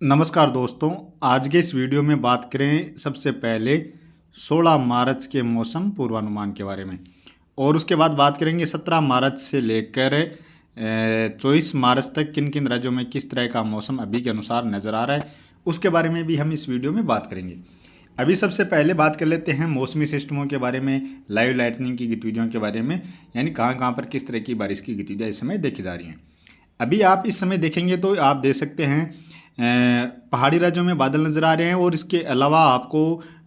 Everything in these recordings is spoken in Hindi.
नमस्कार दोस्तों। आज के इस वीडियो में बात करें सबसे पहले 16 मार्च के मौसम पूर्वानुमान के बारे में, और उसके बाद बात करेंगे 17 मार्च से लेकर 24 मार्च तक किन किन राज्यों में किस तरह का मौसम अभी के अनुसार नज़र आ रहा है, उसके बारे में भी हम इस वीडियो में बात करेंगे। अभी सबसे पहले बात कर लेते हैं मौसमी सिस्टमों के बारे में, लाइव लाइटनिंग की गतिविधियों के बारे में, यानी कहाँ कहाँ पर किस तरह की बारिश की गतिविधियाँ इस समय देखी जा रही हैं। अभी आप इस समय देखेंगे तो आप देख सकते हैं पहाड़ी राज्यों में बादल नज़र आ रहे हैं, और इसके अलावा आपको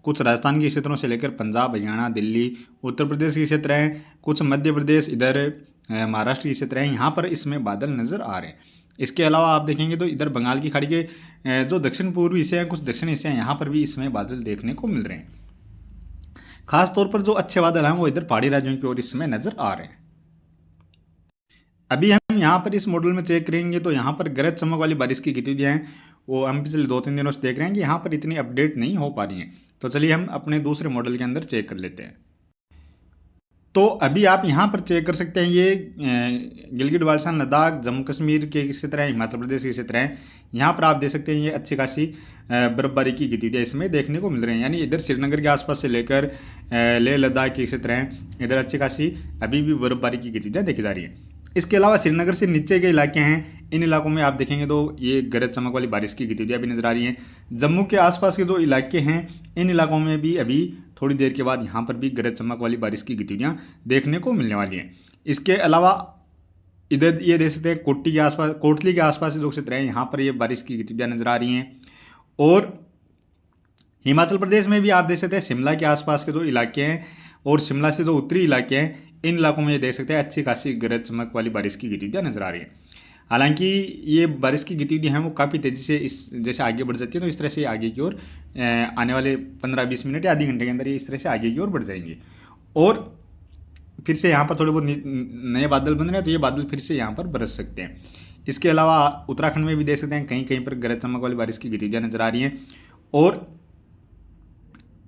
कुछ राजस्थान के क्षेत्रों से लेकर पंजाब, हरियाणा, दिल्ली, उत्तर प्रदेश के क्षेत्र हैं, कुछ मध्य प्रदेश, इधर महाराष्ट्र के क्षेत्र हैं, यहाँ पर इसमें बादल नज़र आ रहे हैं। इसके अलावा आप देखेंगे तो इधर बंगाल की खाड़ी के जो दक्षिण पूर्वी हिस्से हैं, कुछ दक्षिण हिस्से हैं, यहाँ पर भी इसमें बादल देखने को मिल रहे हैं। खास तौर पर जो अच्छे बादल हैं वो इधर पहाड़ी राज्यों की ओर इसमें नज़र आ रहे हैं। अभी हम यहाँ पर इस मॉडल में चेक करेंगे तो यहाँ पर गरज चमक वाली बारिश की गतिविधियाँ हैं वो हम पिछले 2-3 दिनों से देख रहे हैं कि यहाँ पर इतनी अपडेट नहीं हो पा रही हैं। तो चलिए हम अपने दूसरे मॉडल के अंदर चेक कर लेते हैं। तो अभी आप यहाँ पर चेक कर सकते हैं, ये गिलगित बाल्टिस्तान, लद्दाख, जम्मू कश्मीर के क्षेत्र हैं, हिमाचल प्रदेश के क्षेत्र हैं। यहाँ पर आप देख सकते हैं ये अच्छी खासी बर्फबारी की गतिविधियाँ इसमें देखने को मिल रही हैं। यानी इधर श्रीनगर के आसपास से लेकर लेह लद्दाख के क्षेत्र हैं, इधर अच्छी खासी अभी भी बर्फबारी की गतिविधियाँ देखी जा रही हैं। इसके अलावा श्रीनगर से नीचे के इलाके हैं, इन इलाकों में आप देखेंगे तो ये गरज चमक वाली बारिश की गतिविधियाँ भी नजर आ रही हैं। जम्मू के आसपास के जो इलाके हैं इन इलाकों में भी अभी थोड़ी देर के बाद यहाँ पर भी गरज चमक वाली बारिश की गतिविधियाँ देखने को मिलने वाली हैं। इसके अलावा इधर ये देख सकते हैं कोटी के आसपास, कोटली के आसपास जो क्षेत्र हैं यहाँ पर ये बारिश की गतिविधियाँ नजर आ रही हैं। और हिमाचल प्रदेश में भी आप देख सकते हैं शिमला के आसपास के जो इलाके हैं और शिमला से जो उत्तरी इलाके हैं इन इलाकों में ये देख सकते हैं अच्छी खासी गरज चमक वाली बारिश की गतिविधियाँ नजर आ रही है। हालांकि ये बारिश की गतिविधियाँ हैं वो काफ़ी तेज़ी से इस जैसे आगे बढ़ जाती है तो इस तरह से आगे की ओर आने वाले 15-20 मिनट या आधे घंटे के अंदर ये इस तरह से आगे की ओर बढ़ जाएंगे। और फिर से यहाँ पर थोड़े बहुत नए बादल बन रहे हैं तो ये बादल फिर से यहाँ पर बरस सकते हैं। इसके अलावा उत्तराखंड में भी देख सकते हैं कहीं कहीं पर गरज चमक वाली बारिश की गतिविधियाँ नजर आ रही हैं। और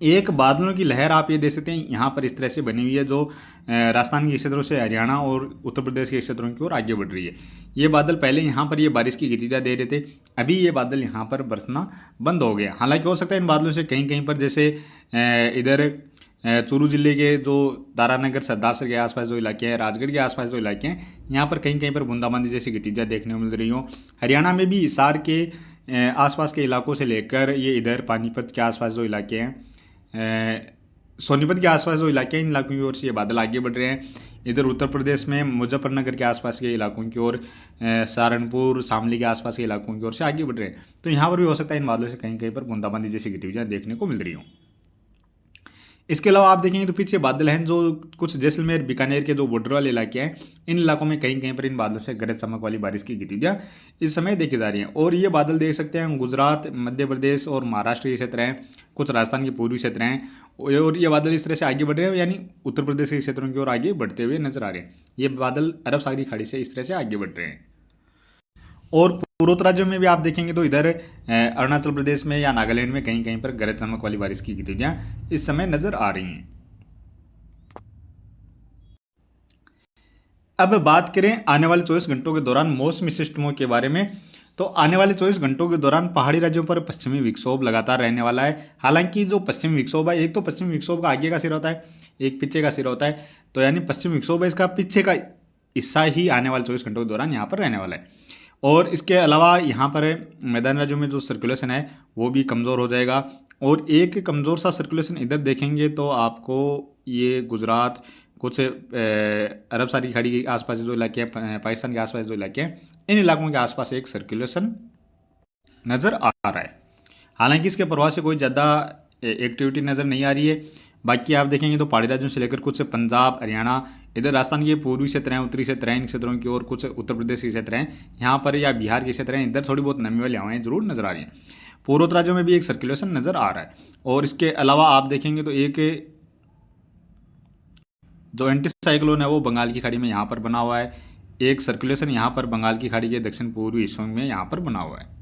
एक बादलों की लहर आप ये देख सकते हैं यहाँ पर इस तरह से बनी हुई है जो राजस्थान के क्षेत्रों से हरियाणा और उत्तर प्रदेश के क्षेत्रों की ओर आगे बढ़ रही है। ये बादल पहले यहाँ पर ये बारिश की गतिविधियाँ दे रहे थे, अभी ये बादल यहाँ पर बरसना बंद हो गया। हालांकि हो सकता है इन बादलों से कहीं कहीं पर जैसे इधर चूरू जिले के जो दारानगर, सरदारसर के आसपास जो इलाके हैं, राजगढ़ के आसपास जो इलाके हैं, यहाँ पर कहीं कहीं पर बूंदाबांदी जैसी गतिविधियाँ देखने को मिल रही हों। हरियाणा में भी हिसार के आसपास के इलाकों से लेकर ये इधर पानीपत के आसपास जो इलाके हैं, सोनीपत के आसपास जो इलाके हैं, इन इलाकों की ओर से ये बादल आगे बढ़ रहे हैं। इधर उत्तर प्रदेश में मुजफ्फरनगर के आसपास के इलाकों की ओर, सहारनपुर, शामली के आसपास के इलाकों की ओर से आगे बढ़ रहे हैं। तो यहाँ पर भी हो सकता है इन बादलों से कहीं कहीं पर बूंदाबांदी जैसी गतिविधियाँ देखने को मिल रही हों। इसके अलावा आप देखेंगे तो पीछे बादल हैं जो कुछ जैसलमेर, बीकानेर के जो बॉर्डर वाले इलाके हैं, इन इलाकों में कहीं कहीं पर इन बादलों से गरज चमक वाली बारिश की गतिविधियाँ इस समय देखी जा रही हैं। और ये बादल देख सकते हैं गुजरात, मध्य प्रदेश और महाराष्ट्र के क्षेत्र हैं, कुछ राजस्थान के पूर्वी क्षेत्र हैं, और ये बादल इस तरह से आगे बढ़ रहे हैं, यानी उत्तर प्रदेश के क्षेत्रों की ओर आगे बढ़ते हुए नजर आ रहे हैं। ये बादल अरब सागरी खाड़ी से इस तरह से आगे बढ़ रहे हैं। और पूर्वोत्तर राज्यों में भी आप देखेंगे तो इधर अरुणाचल प्रदेश में या नागालैंड में कहीं कहीं पर गरज चमक वाली बारिश की गतिविधियां इस समय नजर आ रही हैं। अब बात करें आने वाले 24 घंटों के दौरान मौसमी सिस्टमों के बारे में, तो आने वाले 24 घंटों के दौरान पहाड़ी राज्यों पर पश्चिमी विक्षोभ लगातार रहने वाला है। हालांकि जो पश्चिमी विक्षोभ है, एक तो पश्चिमी विक्षोभ का आगे का सिरा होता है, एक पीछे का सिरा होता है, तो यानी पश्चिमी विक्षोभ है इसका पीछे का हिस्सा ही आने वाले 24 घंटों के दौरान यहाँ पर रहने वाला है। और इसके अलावा यहाँ पर मैदानी राज्यों में जो सर्कुलेशन है वो भी कमज़ोर हो जाएगा। और एक कमज़ोर सा सर्कुलेशन इधर देखेंगे तो आपको ये गुजरात, कुछ अरब सागरी खाड़ी के आसपास जो इलाके हैं, पाकिस्तान के आसपास जो इलाके हैं, इन इलाकों के आसपास एक सर्कुलेशन नज़र आ रहा है। हालांकि इसके प्रभाव से कोई ज़्यादा एक्टिविटी नज़र नहीं आ रही है। बाकी आप देखेंगे तो पहाड़ी राज्यों से लेकर कुछ पंजाब, हरियाणा, इधर राजस्थान के पूर्वी क्षेत्र हैं, उत्तरी क्षेत्र हैं, इन क्षेत्रों की ओर कुछ उत्तर प्रदेश के क्षेत्र हैं, यहाँ पर या बिहार के क्षेत्र हैं, इधर थोड़ी बहुत नमी वाली हवाएं जरूर नजर आ रही हैं। पूर्वोत्तर राज्यों में भी एक सर्कुलेशन नजर आ रहा है। और इसके अलावा आप देखेंगे तो एक जो एंटी साइक्लोन है वो बंगाल की खाड़ी में यहाँ पर बना हुआ है, एक सर्कुलेशन यहाँ पर बंगाल की खाड़ी के दक्षिण पूर्वी हिस्सों में यहाँ पर बना हुआ है।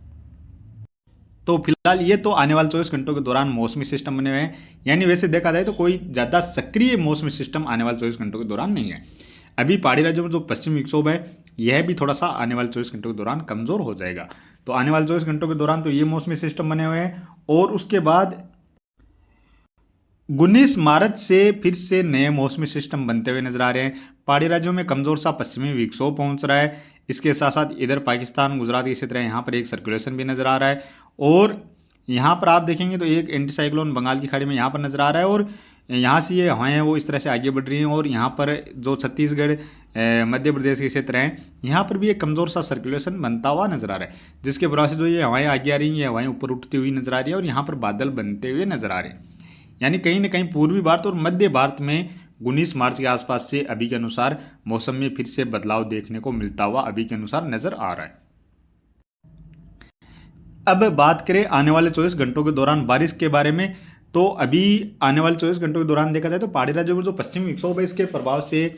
तो फिलहाल ये तो आने वाले 24 घंटों के दौरान मौसमी सिस्टम बने हुए हैं, यानी वैसे देखा जाए तो कोई ज़्यादा सक्रिय मौसमी सिस्टम आने वाले 24 घंटों के दौरान नहीं है। अभी पहाड़ी राज्यों में जो पश्चिमी विक्षोभ है यह भी थोड़ा सा आने वाले 24 घंटों के दौरान कमज़ोर हो जाएगा। तो आने वाले 24 घंटों के दौरान तो ये मौसमी सिस्टम बने हुए हैं, और उसके बाद 19 मार्च से फिर से नए मौसमी सिस्टम बनते हुए नजर आ रहे हैं। पहाड़ी राज्यों में कमजोर सा पश्चिमी विक्षोभ पहुंच रहा है। इसके साथ साथ इधर पाकिस्तान, गुजरात इसी तरह यहाँ पर एक सर्कुलेशन भी नजर आ रहा है, और यहाँ पर आप देखेंगे तो एक एंटी साइक्लोन बंगाल की खाड़ी में यहाँ पर नजर आ रहा है, और यहाँ से ये हवाएं वो इस तरह से आगे बढ़ रही हैं, और यहाँ पर जो छत्तीसगढ़ मध्य प्रदेश के क्षेत्र हैं यहाँ पर भी एक कमज़ोर सा सर्कुलेशन बनता हुआ नजर आ रहा है, जिसके वजह से जो ये हवाएं आगे आ रही हैं, ये हवाएं ऊपर उठती हुई नजर आ रही है, और यहाँ पर बादल बनते हुए नजर आ रहे हैं। यानी कहीं ना कहीं पूर्वी भारत और मध्य भारत में 19 मार्च के आसपास से अभी के अनुसार मौसम में फिर से बदलाव देखने को मिलता हुआ अभी के अनुसार नजर आ रहा है। अब बात करें आने वाले 24 घंटों के दौरान बारिश के बारे में, तो अभी आने वाले 24 घंटों के दौरान देखा जाए तो पहाड़ी राज्यों में जो पश्चिमी विक्षोभ है इसके प्रभाव से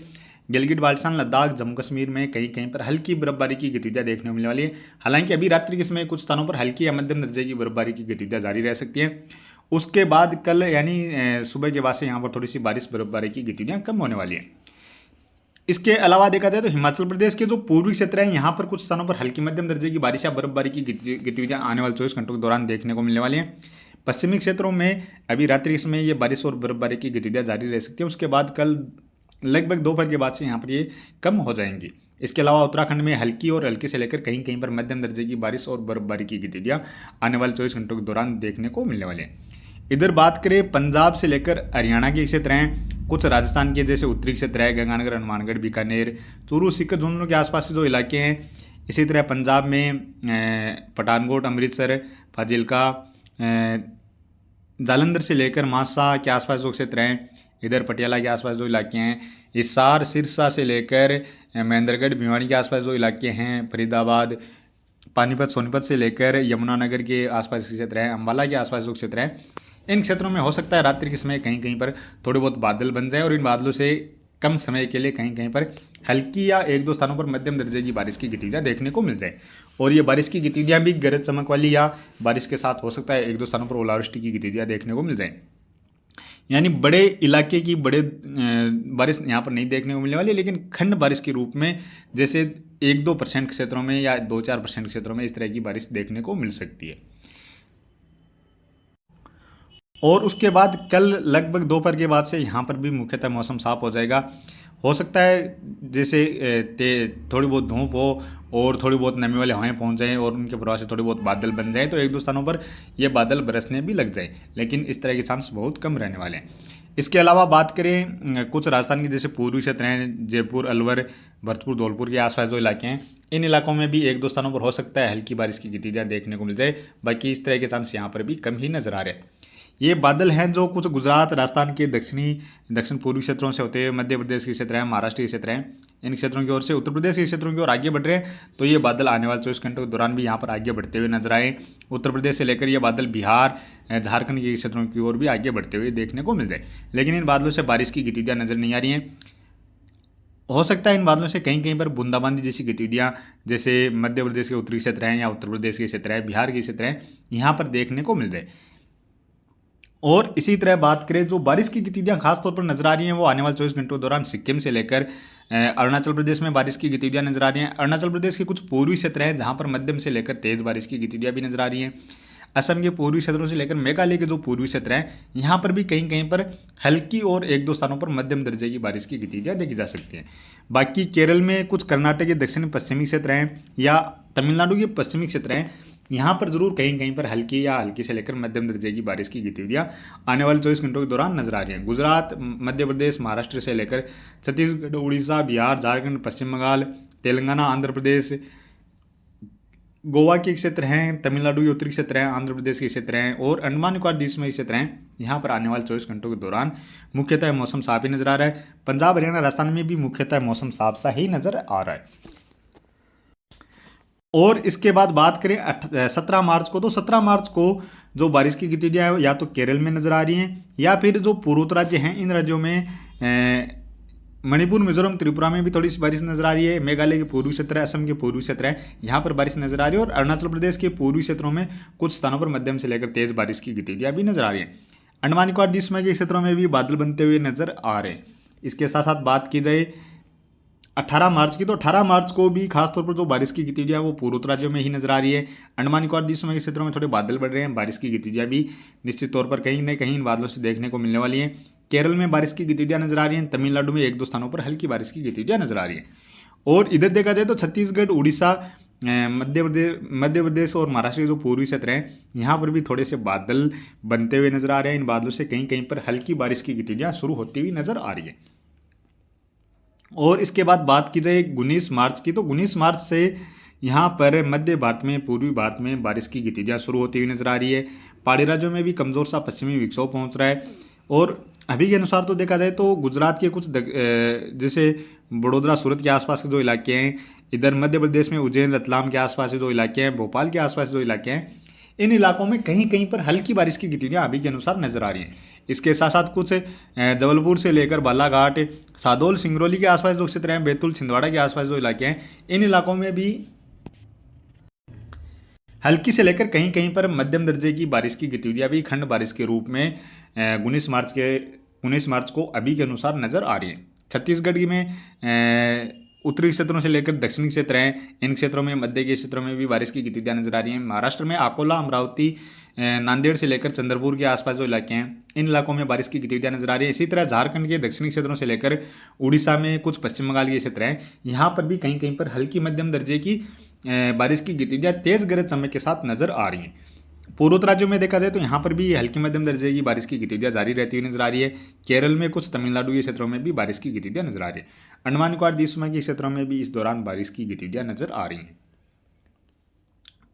गिलगिट बाल्टिस्तान, लद्दाख, जम्मू कश्मीर में कहीं कहीं पर हल्की बर्फबारी की गतिविधियां देखने को मिलने वाली है। हालांकि अभी रात्रि के समय कुछ स्थानों पर हल्की या मध्यम दर्जे की बर्फबारी की गतिविधियां जारी रह सकती हैं। उसके बाद कल यानी सुबह के बाद से यहाँ पर थोड़ी सी बारिश बर्फबारी की गतिविधियां कम होने वाली हैं। इसके अलावा देखा जाए तो हिमाचल प्रदेश के जो पूर्वी क्षेत्र हैं यहाँ पर कुछ स्थानों पर हल्की मध्यम दर्जे की बारिश या बर्फबारी की गतिविधियां आने वाले 24 घंटों के दौरान देखने को मिलने वाली हैं। पश्चिमी क्षेत्रों में अभी रात्रि के समय ये बारिश और बर्फबारी की गतिविधियां जारी रह सकती हैं। उसके बाद कल लगभग दोपहर के बाद से यहाँ पर ये कम हो जाएंगी। इसके अलावा उत्तराखंड में हल्की और हल्की से लेकर कहीं कहीं पर मध्यम दर्जे की बारिश और बर्फबारी की गतिविधियां आने वाले 24 घंटों के दौरान देखने को मिलने वाले हैं। इधर बात करें पंजाब से लेकर हरियाणा के क्षेत्र हैं, कुछ राजस्थान के जैसे उत्तरी क्षेत्र है, गंगानगर, हनुमानगढ़, बीकानेर, चूरू, सीकर, झुंझुनू के आसपास से जो इलाके हैं। इसी तरह पंजाब में पठानकोट, अमृतसर, फाजिल्का, जालंधर से लेकर मासा के आसपास जो क्षेत्र हैं, इधर पटियाला के आसपास जो इलाके हैं, हिसार, सिरसा से लेकर महेंद्रगढ़, भिवानी के आसपास जो इलाके हैं, फरीदाबाद, पानीपत, सोनीपत से लेकर यमुनानगर के आसपास के क्षेत्र हैं, अम्बाला के आसपास जो क्षेत्र हैं, इन क्षेत्रों में हो सकता है रात्रि के समय कहीं कहीं पर थोड़े बहुत बादल बन जाए, और इन बादलों से कम समय के लिए कहीं कहीं पर हल्की या एक दो स्थानों पर मध्यम दर्जे की बारिश की गतिविधियां देखने को मिल जाए। और ये बारिश की गतिविधियां भी गरज चमक वाली या बारिश के साथ हो सकता है एक दो स्थानों पर ओलावृष्टि की गतिविधियां देखने को मिल जाए। यानी बड़े इलाके की बड़े बारिश यहाँ पर नहीं देखने को मिलने वाली, लेकिन खंड बारिश के रूप में जैसे 1-2% क्षेत्रों में या 2-4% क्षेत्रों में इस तरह की बारिश देखने को मिल सकती है। और उसके बाद कल लगभग दोपहर के बाद से यहाँ पर भी मुख्यतः मौसम साफ हो जाएगा। हो सकता है जैसे थोड़ी बहुत धूप हो और थोड़ी बहुत नमी वाले हवाएं पहुँच जाएँ और उनके प्रभाव से थोड़ी बहुत बादल बन जाएँ, तो एक दो स्थानों पर ये बादल बरसने भी लग जाए, लेकिन इस तरह के चांस बहुत कम रहने वाले हैं। इसके अलावा बात करें कुछ राजस्थान के जैसे पूर्वी क्षेत्र हैं, जयपुर, अलवर, भरतपुर, धौलपुर के आसपास जो इलाके हैं, इन इलाकों में भी एक दो स्थानों पर हो सकता है हल्की बारिश की गतिविधियां देखने को मिल जाए। बाकी इस तरह के चांस यहाँ पर भी कम ही नजर आ रहे हैं। ये बादल हैं जो कुछ गुजरात, राजस्थान के दक्षिण पूर्वी क्षेत्रों से होते हुए मध्य प्रदेश के क्षेत्र हैं, महाराष्ट्र के क्षेत्र हैं, इन क्षेत्रों की ओर से उत्तर प्रदेश के क्षेत्रों की ओर आगे बढ़ रहे हैं। तो ये बादल आने वाले 24 घंटों के दौरान भी यहाँ पर आगे बढ़ते हुए नजर आए। उत्तर प्रदेश से लेकर ये बादल बिहार, झारखंड के क्षेत्रों की ओर भी आगे बढ़ते हुए देखने को मिल जाए, लेकिन इन बादलों से बारिश की गतिविधियां नजर नहीं आ रही हैं। हो सकता है इन बादलों से कहीं कहीं पर बूंदाबांदी जैसी गतिविधियां जैसे मध्य प्रदेश के उत्तरी क्षेत्र हैं या उत्तर प्रदेश के क्षेत्र हैं, बिहार के क्षेत्र हैं, यहाँ पर देखने को मिल जाए। और इसी तरह बात करें जो बारिश की गतिविधियां खासतौर पर नजर आ रही हैं वो आने वाले 24 घंटों के दौरान सिक्किम से लेकर अरुणाचल प्रदेश में बारिश की गतिविधियां नजर आ रही हैं। अरुणाचल प्रदेश के कुछ पूर्वी क्षेत्र हैं जहां पर मध्यम से लेकर तेज बारिश की गतिविधियां भी नजर आ रही हैं। असम के पूर्वी क्षेत्रों से लेकर मेघालय के जो पूर्वी क्षेत्र हैं यहाँ पर भी कहीं कहीं पर हल्की और एक दो स्थानों पर मध्यम दर्जे की बारिश की गतिविधियां देखी जा सकती हैं। बाकी केरल में कुछ कर्नाटक के दक्षिण पश्चिमी क्षेत्र हैं या तमिलनाडु के पश्चिमी क्षेत्र हैं, यहाँ पर जरूर कहीं कहीं पर हल्की या हल्की से लेकर मध्यम दर्जे की बारिश की गतिविधियां आने वाले 24 घंटों के दौरान नजर आ रही हैं। गुजरात, मध्य प्रदेश, महाराष्ट्र से लेकर छत्तीसगढ़, उड़ीसा, बिहार, झारखंड, पश्चिम बंगाल, तेलंगाना, आंध्र प्रदेश, गोवा के क्षेत्र हैं, तमिलनाडु के उत्तरी क्षेत्र हैं, आंध्र प्रदेश के क्षेत्र हैं और अंडमान निकोबार द्वीप समूह के क्षेत्र हैं। यहाँ पर आने वाले 24 घंटों के दौरान मुख्यतः मौसम साफ ही नजर आ रहा है। पंजाब, हरियाणा, राजस्थान में भी मुख्यतः मौसम साफ सा ही नजर आ रहा है। और इसके बाद बात करें 17 मार्च को, तो 17 मार्च को जो बारिश की गतिविधियां या तो केरल में नजर आ रही हैं या फिर जो पूर्वोत्तर राज्य हैं इन राज्यों में मणिपुर, मिजोरम, त्रिपुरा में भी थोड़ी सी बारिश नजर आ रही है। मेघालय के पूर्वी क्षेत्र है, असम के पूर्वी क्षेत्र है, यहाँ पर बारिश नजर आ रही है। और अरुणाचल प्रदेश के पूर्वी क्षेत्रों में कुछ स्थानों पर मध्यम से लेकर तेज बारिश की गतिविधियां भी नजर आ रही है। अंडमान निकोबार द्वीप समूह के क्षेत्रों में भी बादल बनते हुए नजर आ रहे हैं। इसके साथ साथ बात की जाए 18 मार्च की, तो 18 मार्च को भी खासतौर पर जो बारिश की गतिविधियां वो पूर्वोत्तर राज्यों में ही नजर आ रही है। अंडमान निकोबार द्वीप समूह के क्षेत्रों में थोड़े बादल बढ़ रहे हैं, बारिश की गतिविधियां भी निश्चित तौर पर कहीं न कहीं इन बादलों से देखने को मिलने वाली हैं। केरल में बारिश की गतिविधियां नजर आ रही हैं, तमिलनाडु में एक दो स्थानों पर हल्की बारिश की गतिविधियां नजर आ रही हैं। और इधर देखा जाए तो छत्तीसगढ़, उड़ीसा, मध्य प्रदेश और महाराष्ट्र के जो पूर्वी क्षेत्र हैं, यहाँ पर भी थोड़े से बादल बनते हुए नजर आ रहे हैं। इन बादलों से कहीं कहीं पर हल्की बारिश की गतिविधियां शुरू होती हुई नजर आ रही है। और इसके बाद बात की जाए 19 मार्च की, तो 19 मार्च से यहाँ पर मध्य भारत में, पूर्वी भारत में बारिश की गतिविधियां शुरू होती हुई नजर आ रही है। पहाड़ी राज्यों में भी कमजोर सा पश्चिमी विक्षोभ पहुंच रहा है। और अभी के अनुसार तो देखा जाए तो गुजरात के कुछ जैसे बड़ोदरा, सूरत के आसपास के जो इलाके हैं, इधर मध्य प्रदेश में उज्जैन, रतलाम के आसपास के जो इलाके हैं, भोपाल के आसपास जो इलाके हैं, इन इलाकों में कहीं कहीं पर हल्की बारिश की गतिविधियां अभी के अनुसार नजर आ रही हैं। इसके साथ साथ कुछ जबलपुर से लेकर बालाघाट, सादोल, सिंगरौली के आसपास जो क्षेत्र हैं, बैतूल, छिंदवाड़ा के आसपास जो इलाके हैं, इन इलाकों में भी हल्की से लेकर कहीं कहीं पर मध्यम दर्जे की बारिश की गतिविधियां भी खंड बारिश के रूप में 19 मार्च को अभी के अनुसार नजर आ रही है। छत्तीसगढ़ में उत्तरी क्षेत्रों से लेकर दक्षिणी क्षेत्र हैं, इन क्षेत्रों में, मध्य के क्षेत्रों में भी बारिश की गतिविधियां नजर आ रही हैं। महाराष्ट्र में अकोला, अमरावती, नांदेड़ से लेकर चंद्रपुर के आसपास जो इलाके हैं, इन इलाकों में बारिश की गतिविधियां नजर आ रही है। इसी तरह झारखंड के दक्षिणी क्षेत्रों से लेकर उड़ीसा में कुछ पश्चिम बंगाल के क्षेत्र हैं, यहाँ पर भी कहीं कहीं पर हल्की मध्यम दर्जे की बारिश की गतिविधियां तेज गरज चमक के साथ नजर आ रही हैं। पूर्वोत्तर राज्यों में देखा जाए तो यहाँ पर भी हल्की मध्यम दर्जे की बारिश की गतिविधियां जारी रहती हुई नजर आ रही है। केरल में, कुछ तमिलनाडु के क्षेत्रों में भी बारिश की गतिविधियां नजर आ रही है। अंडमान निकोबार द्वीप समूह के क्षेत्रों में भी इस दौरान बारिश की गतिविधियां नजर आ रही हैं।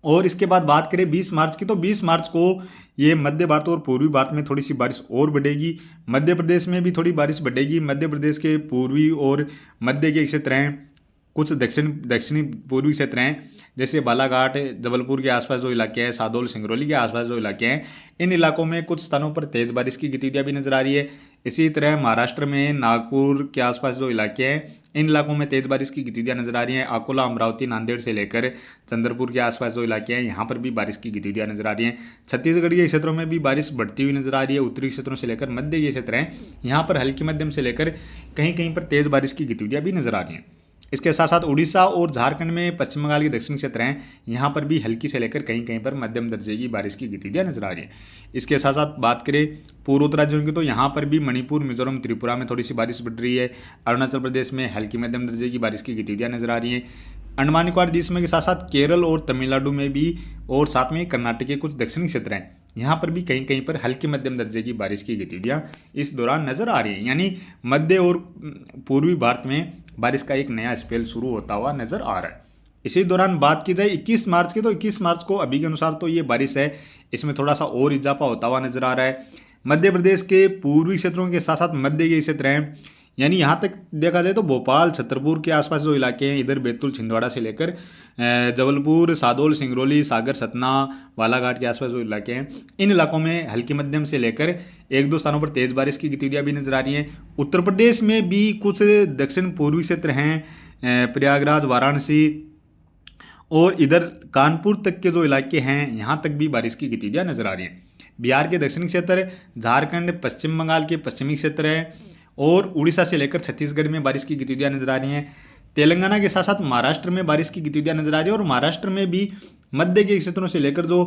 और इसके बाद बात करें 20 मार्च की, तो 20 मार्च को ये मध्य भारत और पूर्वी भारत में थोड़ी सी बारिश और बढ़ेगी। मध्य प्रदेश में भी थोड़ी बारिश बढ़ेगी। मध्य प्रदेश के पूर्वी और मध्य के क्षेत्र हैं, कुछ दक्षिणी पूर्वी क्षेत्र हैं, जैसे बालाघाट, जबलपुर के आसपास जो इलाके हैं, सादोल, सिंगरौली के आसपास जो इलाके हैं, इन इलाकों में कुछ स्थानों पर तेज बारिश की गतिविधियां भी नजर आ रही है। इसी तरह महाराष्ट्र में नागपुर के आसपास जो इलाके हैं, इन इलाकों में तेज बारिश की गतिविधियां नजर आ रही हैं। अकोला, अमरावती, नांदेड़ से लेकर चंद्रपुर के आसपास जो इलाके हैं, यहाँ पर भी बारिश की गतिविधियां नजर आ रही हैं। छत्तीसगढ़ के क्षेत्रों में भी बारिश बढ़ती हुई नजर आ रही है। उत्तरी क्षेत्रों से लेकर मध्य के क्षेत्र हैं, यहाँ पर हल्की मध्यम से लेकर कहीं कहीं पर तेज बारिश की गतिविधियां भी नजर आ रही हैं। इसके साथ साथ उड़ीसा और झारखंड में, पश्चिम बंगाल के दक्षिण क्षेत्र हैं, यहाँ पर भी हल्की से लेकर कहीं कहीं पर मध्यम दर्जे की बारिश की गतिविधियां नजर आ रही है। इसके साथ साथ बात करें पूर्वोत्तर राज्यों की, तो यहाँ पर भी मणिपुर, मिजोरम, त्रिपुरा में थोड़ी सी बारिश बढ़ रही है। अरुणाचल प्रदेश में हल्की मध्यम दर्जे की बारिश की गतिविधियां नजर आ रही हैं। अंडमान निकोबार द्वीप समूह के साथ साथ केरल और तमिलनाडु में भी, और साथ में कर्नाटक के कुछ दक्षिणी क्षेत्र हैं, यहाँ पर भी कहीं कहीं पर हल्की मध्यम दर्जे की बारिश की गतिविधियां इस दौरान नजर आ रही है। यानी मध्य और पूर्वी भारत में बारिश का एक नया स्पेल शुरू होता हुआ नजर आ रहा है। इसी दौरान बात की जाए 21 मार्च की, तो 21 मार्च को अभी के अनुसार तो ये बारिश है, इसमें थोड़ा सा और इजाफा होता हुआ नजर आ रहा है। मध्य प्रदेश के पूर्वी क्षेत्रों के साथ साथ मध्य के क्षेत्र हैं, यानी यहाँ तक देखा जाए तो भोपाल, छतरपुर के आसपास जो इलाके हैं, इधर बैतूल, छिंदवाड़ा से लेकर जबलपुर, सादोल, सिंगरौली, सागर, सतना, बालाघाट के आसपास जो इलाके हैं, इन इलाकों में हल्की मध्यम से लेकर एक दो स्थानों पर तेज बारिश की गतिविधियां भी नजर आ रही हैं। उत्तर प्रदेश में भी कुछ दक्षिण पूर्वी क्षेत्र हैं, प्रयागराज, वाराणसी और इधर कानपुर तक के जो इलाके हैं, यहाँ तक भी बारिश की गतिविधियां नजर आ रही हैं। बिहार के दक्षिणी क्षेत्र, झारखंड, पश्चिम बंगाल के पश्चिमी क्षेत्र है, और उड़ीसा से लेकर छत्तीसगढ़ में बारिश की गतिविधियां नजर आ रही हैं। तेलंगाना के साथ साथ महाराष्ट्र में बारिश की गतिविधियां नजर आ रही है। और महाराष्ट्र में भी मध्य के क्षेत्रों से लेकर जो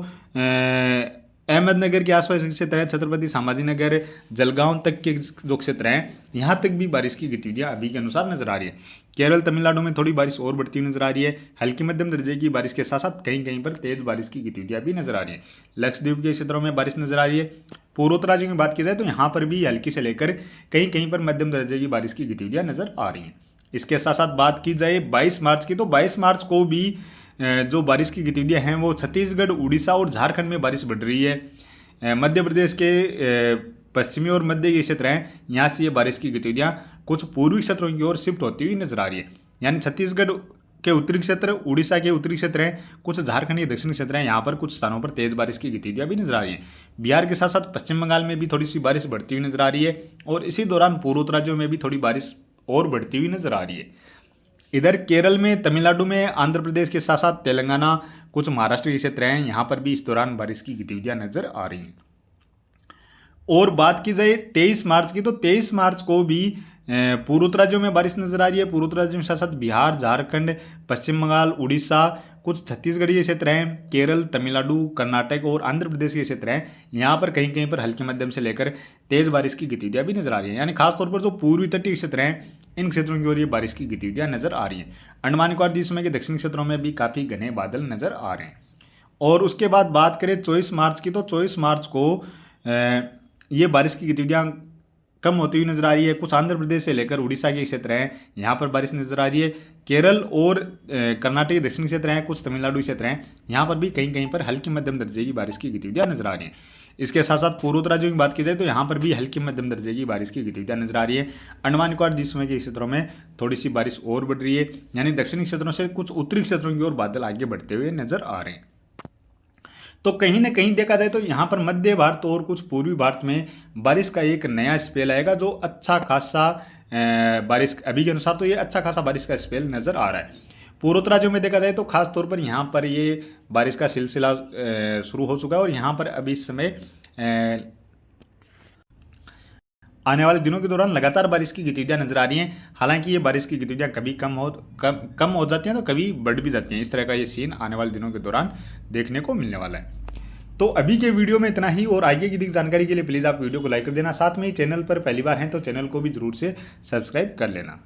अहमदनगर के आसपास के क्षेत्र हैं, छत्रपति संभाजीनगर, जलगांव तक के जो क्षेत्र हैं, यहाँ तक भी बारिश की गतिविधियां अभी के अनुसार नजर आ रही है। केरल, तमिलनाडु में थोड़ी बारिश और बढ़ती हुई नजर आ रही है। हल्की मध्यम दर्जे की बारिश के साथ साथ कहीं कहीं पर तेज बारिश की गतिविधियां भी नजर आ रही है। लक्षद्वीप के क्षेत्रों में बारिश नजर आ रही है। पूर्वोत्तर राज्यों की बात की जाए तो यहाँ पर भी हल्की से लेकर कहीं कहीं पर मध्यम दर्जे की बारिश की गतिविधियां नजर आ रही हैं। इसके साथ साथ बात की जाए 22 मार्च की, तो 22 मार्च को भी जो बारिश की गतिविधियां हैं वो छत्तीसगढ़, उड़ीसा और झारखंड में बारिश बढ़ रही है। मध्य प्रदेश के पश्चिमी और मध्य के क्षेत्र हैं, यहाँ से ये बारिश की गतिविधियां कुछ पूर्वी क्षेत्रों की ओर शिफ्ट होती हुई नजर आ रही है। यानी छत्तीसगढ़ के उत्तरी क्षेत्र, उड़ीसा के उत्तरी क्षेत्र हैं, कुछ झारखंड के दक्षिणी क्षेत्र हैं, यहाँ पर कुछ स्थानों पर तेज बारिश की गतिविधियां भी नजर आ रही है। बिहार के साथ साथ पश्चिम बंगाल में भी थोड़ी सी बारिश बढ़ती हुई नजर आ रही है। और इसी दौरान पूर्वोत्तर राज्यों में भी थोड़ी बारिश और बढ़ती हुई नजर आ रही है। इधर केरल में, तमिलनाडु में, आंध्र प्रदेश के साथ साथ तेलंगाना, कुछ महाराष्ट्र के क्षेत्र हैं, यहाँ पर भी इस दौरान बारिश की गतिविधियां नजर आ रही हैं। और बात की जाए 23 मार्च की, तो 23 मार्च को भी पूर्वोत्तर राज्यों में बारिश नजर आ रही है। पूर्वोत्तर राज्यों के साथ साथ बिहार, झारखंड, पश्चिम बंगाल, उड़ीसा, कुछ छत्तीसगढ़ीय क्षेत्र हैं, केरल, तमिलनाडु, कर्नाटक और आंध्र प्रदेश के क्षेत्र हैं। यहाँ पर कहीं कहीं पर हल्की मध्यम से लेकर तेज बारिश की गतिविधियां भी नजर आ रही हैं। यानी खासतौर पर जो पूर्वी तटीय क्षेत्र हैं, इन क्षेत्रों की ओर ये बारिश की गतिविधियां नजर आ रही हैं। अंडमान निकोबार द्वीप समूह के दक्षिणी क्षेत्रों में भी काफी घने बादल नजर आ रहे हैं। और उसके बाद बात करें 24 मार्च की, तो 24 मार्च को ये बारिश की गतिविधियां कम होती हुई नजर आ रही है। कुछ आंध्र प्रदेश से लेकर उड़ीसा के क्षेत्र हैं, यहाँ पर बारिश नजर आ रही है। केरल और कर्नाटक के दक्षिणी क्षेत्र हैं, कुछ तमिलनाडु क्षेत्र हैं, यहाँ पर भी कहीं कहीं पर हल्की मध्यम दर्जे की बारिश की गतिविधियां नजर आ रही हैं। इसके साथ साथ पूर्वोत्तर राज्यों की बात की जाए तो यहाँ पर भी हल्की मध्यम दर्जे की बारिश की गतिविधियां नजर आ रही है। अंडमान निकोबार द्वीप समूह के क्षेत्रों में थोड़ी सी बारिश और बढ़ रही है, यानी दक्षिणी क्षेत्रों से कुछ उत्तरी क्षेत्रों की ओर बादल आगे बढ़ते हुए नजर आ रहे हैं। तो कहीं ना कहीं देखा जाए तो यहाँ पर मध्य भारत और कुछ पूर्वी भारत में बारिश का एक नया स्पेल आएगा, जो अच्छा खासा बारिश अभी के अनुसार तो ये अच्छा खासा बारिश का स्पेल नजर आ रहा है। पूर्वोत्तर राज्यों में देखा जाए तो खास तौर पर यहाँ पर ये बारिश का सिलसिला शुरू हो चुका है और यहाँ पर अभी इस समय आने वाले दिनों के दौरान लगातार बारिश की गतिविधियां नजर आ रही हैं। हालांकि ये बारिश की गतिविधियां कभी कम हो जाती हैं तो कभी बढ़ भी जाती हैं। इस तरह का ये सीन आने वाले दिनों के दौरान देखने को मिलने वाला है। तो अभी के वीडियो में इतना ही, और आगे की जानकारी के लिए प्लीज़ आप वीडियो को लाइक कर देना। साथ में ही चैनल पर पहली बार हैं तो चैनल को भी जरूर से सब्सक्राइब कर लेना।